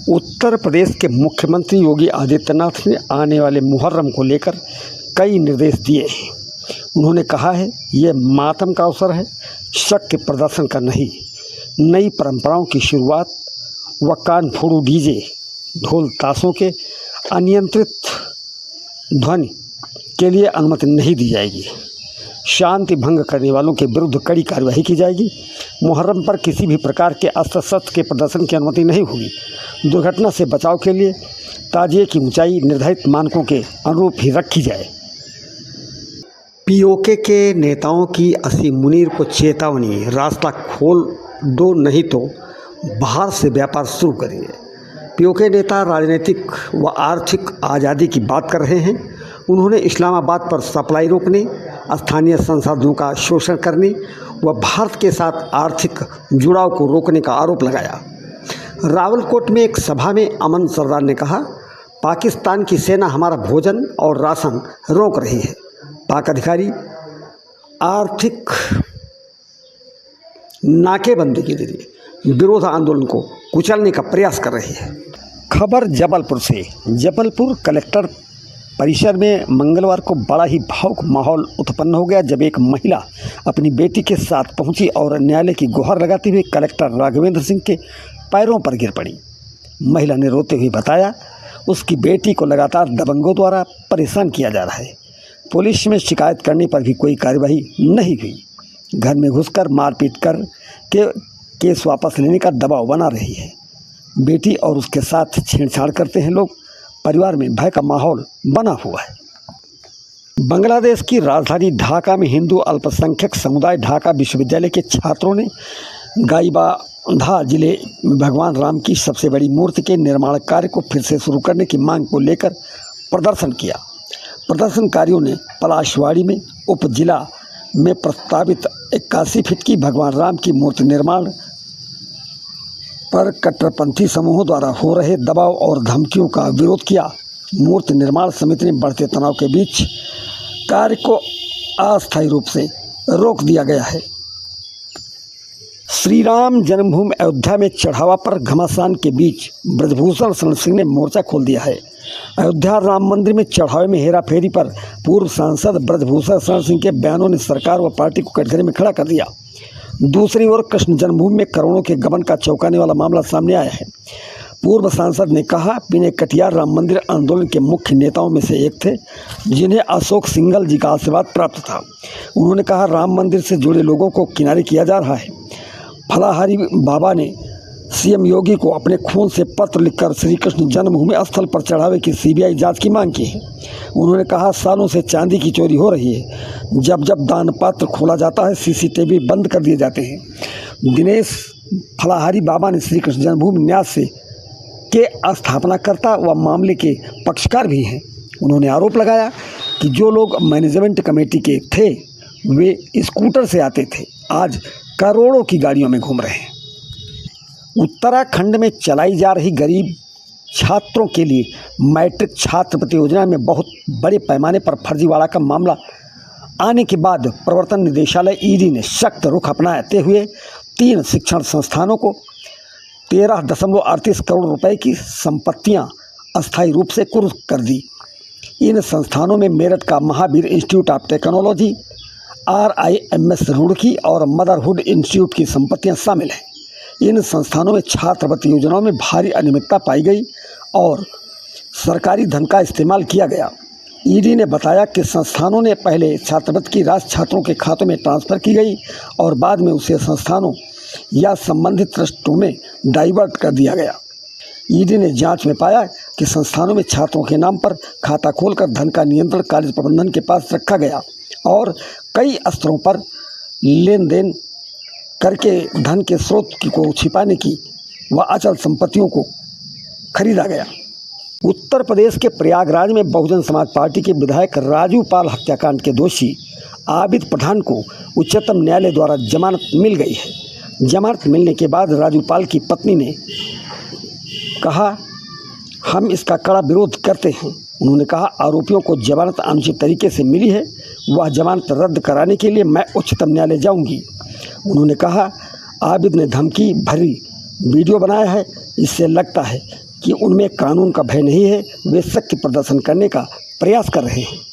उत्तर प्रदेश के मुख्यमंत्री योगी आदित्यनाथ ने आने वाले मुहर्रम को लेकर कई निर्देश दिए हैं। उन्होंने कहा है, ये मातम का अवसर है, शक के प्रदर्शन का नहीं। नई परंपराओं की शुरुआत व कान फोड़ू डीजे, ढोल ताशों के अनियंत्रित ध्वनि के लिए अनुमति नहीं दी जाएगी। शांति भंग करने वालों के विरुद्ध कड़ी कार्यवाही की जाएगी। मुहर्रम पर किसी भी प्रकार के अस्त्र शस्त्र के प्रदर्शन की अनुमति नहीं होगी। दुर्घटना से बचाव के लिए ताजिए की ऊंचाई निर्धारित मानकों के अनुरूप ही रखी जाए। पीओके के नेताओं की असीम मुनीर को चेतावनी, रास्ता खोल दो नहीं तो बाहर से व्यापार शुरू करेंगे। पीओके नेता राजनीतिक व आर्थिक आज़ादी की बात कर रहे हैं। उन्होंने इस्लामाबाद पर सप्लाई रोकने, स्थानीय संसाधनों का शोषण करने व भारत के साथ आर्थिक जुड़ाव को रोकने का आरोप लगाया। रावलकोट में एक सभा में अमन सरदार ने कहा, पाकिस्तान की सेना हमारा भोजन और राशन रोक रही है। पाक अधिकारी आर्थिक नाकेबंदी के जरिए विरोध आंदोलन को कुचलने का प्रयास कर रही है। खबर जबलपुर से। जबलपुर कलेक्टर परिसर में मंगलवार को बड़ा ही भावुक माहौल उत्पन्न हो गया जब एक महिला अपनी बेटी के साथ पहुंची और न्यायालय की गुहार लगाते हुए कलेक्टर राघवेंद्र सिंह के पैरों पर गिर पड़ी। महिला ने रोते हुए बताया, उसकी बेटी को लगातार दबंगों द्वारा परेशान किया जा रहा है। पुलिस में शिकायत करने पर भी कोई कार्रवाई नहीं हुई। घर में घुसकर मारपीट कर के केस वापस लेने का दबाव बना रही है। बेटी और उसके साथ छेड़छाड़ करते हैं लोग। परिवार में भय का माहौल बना हुआ है। बांग्लादेश की राजधानी ढाका में हिंदू अल्पसंख्यक समुदाय ढाका विश्वविद्यालय के छात्रों ने गाइबांधा जिले में भगवान राम की सबसे बड़ी मूर्ति के निर्माण कार्य को फिर से शुरू करने की मांग को लेकर प्रदर्शन किया। प्रदर्शनकारियों ने पलाशवाड़ी में उप जिला में प्रस्तावित 81 फीट की भगवान राम की मूर्ति निर्माण पर कट्टरपंथी समूहों द्वारा हो रहे दबाव और धमकियों का विरोध किया। मूर्ति निर्माण समिति ने बढ़ते तनाव के बीच कार्य को अस्थायी रूप से रोक दिया गया है। श्री राम जन्मभूमि अयोध्या में चढ़ावा पर घमासान के बीच ब्रजभूषण शरण सिंह ने मोर्चा खोल दिया है। अयोध्या राम मंदिर में चढ़ावे में हेराफेरी पर पूर्व सांसद ब्रजभूषण शरण सिंह के बयानों ने सरकार व पार्टी को कटघरे में खड़ा कर दिया। दूसरी ओर कृष्ण जन्मभूमि में करोड़ों के गबन का चौंकाने वाला मामला सामने आया है। पूर्व सांसद ने कहा, विनय कटियार राम मंदिर आंदोलन के मुख्य नेताओं में से एक थे, जिन्हें अशोक सिंघल जी का आशीर्वाद प्राप्त था। उन्होंने कहा, राम मंदिर से जुड़े लोगों को किनारे किया जा रहा है। फलाहारी बाबा ने सीएम योगी को अपने खून से पत्र लिखकर श्री कृष्ण जन्मभूमि स्थल पर चढ़ावे की सीबीआई जांच की मांग की है। उन्होंने कहा, सालों से चांदी की चोरी हो रही है। जब जब दान पात्र खोला जाता है, सीसीटीवी बंद कर दिए जाते हैं। दिनेश फलाहारी बाबा ने श्री कृष्ण जन्मभूमि न्यास के स्थापनाकर्ता व मामले के पक्षकार भी हैं। उन्होंने आरोप लगाया कि जो लोग मैनेजमेंट कमेटी के थे वे स्कूटर से आते थे, आज करोड़ों की गाड़ियों में घूम रहे हैं। उत्तराखंड में चलाई जा रही गरीब छात्रों के लिए मैट्रिक छात्रवृत्ति योजना में बहुत बड़े पैमाने पर फर्जीवाड़ा का मामला आने के बाद प्रवर्तन निदेशालय ईडी ने सख्त रुख अपनाते हुए 3 शिक्षण संस्थानों को 13.38 करोड़ रुपए की संपत्तियां अस्थायी रूप से कुर्क कर दी। इन संस्थानों में मेरठ का Mahavir institute of technology, RIMS Roorkee और मदरहुड इंस्टीट्यूट की संपत्तियां शामिल हैं। इन संस्थानों में छात्रवृत्ति योजनाओं में भारी अनियमितता पाई गई और सरकारी धन का इस्तेमाल किया गया। ईडी ने बताया कि संस्थानों ने पहले छात्रवृत्ति की राशि छात्रों के खातों में ट्रांसफ़र की गई और बाद में उसे संस्थानों या संबंधित ट्रस्टों में डाइवर्ट कर दिया गया। ईडी ने जांच में पाया कि संस्थानों में छात्रों के नाम पर खाता खोलकर धन का नियंत्रण कॉलेज प्रबंधन के पास रखा गया और कई स्तरों पर लेन देन करके धन के स्रोत को छिपाने की व अचल संपत्तियों को खरीदा गया। उत्तर प्रदेश के प्रयागराज में बहुजन समाज पार्टी के विधायक राजू पाल हत्याकांड के दोषी आबिद पठान को उच्चतम न्यायालय द्वारा जमानत मिल गई है। जमानत मिलने के बाद राजू पाल की पत्नी ने कहा, हम इसका कड़ा विरोध करते हैं। उन्होंने कहा, आरोपियों को जमानत अनुचित तरीके से मिली है, वह जमानत रद्द कराने के लिए मैं उच्चतम न्यायालय जाऊंगी। उन्होंने कहा, आबिद ने धमकी भरी वीडियो बनाया है, इससे लगता है कि उनमें कानून का भय नहीं है, वे सत्य प्रदर्शन करने का प्रयास कर रहे हैं।